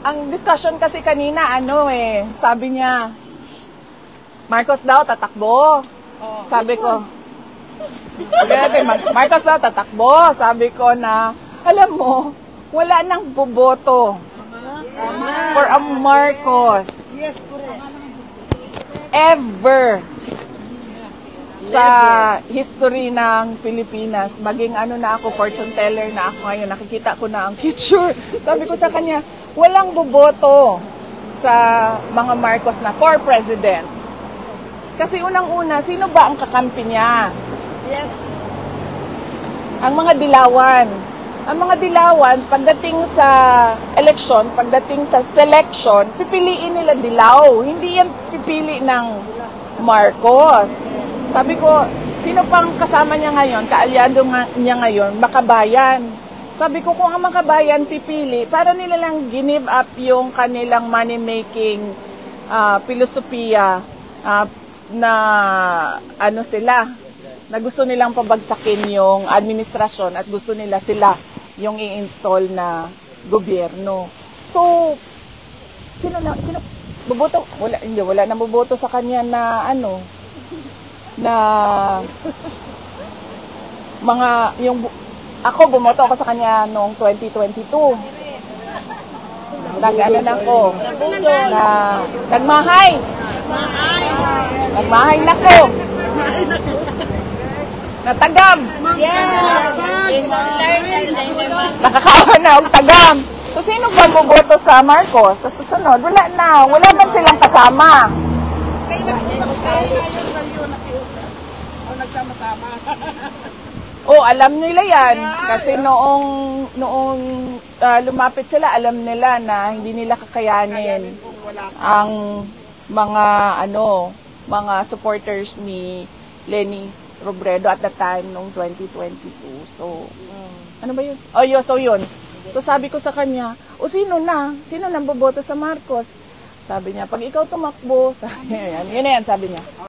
ang discussion kasi kanina, sabi niya, Marcos daw tatakbo. Sabi ko, Marcos daw tatakbo. Sabi ko na, alam mo, wala nang boboto for a Marcos. Ever sa history ng Pilipinas, maging na ako, fortune teller na ako ngayon, nakikita ko na ang future. Sabi ko sa kanya, walang boboto sa mga Marcos na for president. Kasi unang-una, sino ba ang kakampi niya? Yes. Ang mga dilawan. Ang mga dilawan, pagdating sa election, pagdating sa selection, pipiliin nila dilaw. Hindi yan pipili ng Marcos. Sabi ko, sino pang kasama niya ngayon, kaalyado niya ngayon, Makabayan. Sabi ko, kung ang Makabayan pipili, para nila lang give up yung kanilang money-making filosofiya na sila, na gusto nilang pabagsakin yung administrasyon at gusto nila sila yung i-install na gobyerno. So, sino boboto? Wala na boboto sa kanya na ako bumoto ako sa kanya noong 2022. Nagmahay na ko. Natagam. Nakakawa na ang tagam. So, sino ba boboto sa Marcos? Sa susunod, wala na. Wala man silang kasama. Nagsama-sama. Alam nila yan. Kasi noong lumapit sila, alam nila na hindi nila kakayanin ang mga supporters ni Leni Robredo at the time noong 2022. So, ano ba yun? Yun. So, sabi ko sa kanya, sino nang boboto sa Marcos? Sabi niya, pag ikaw tumakbo, yun na yan, sabi niya.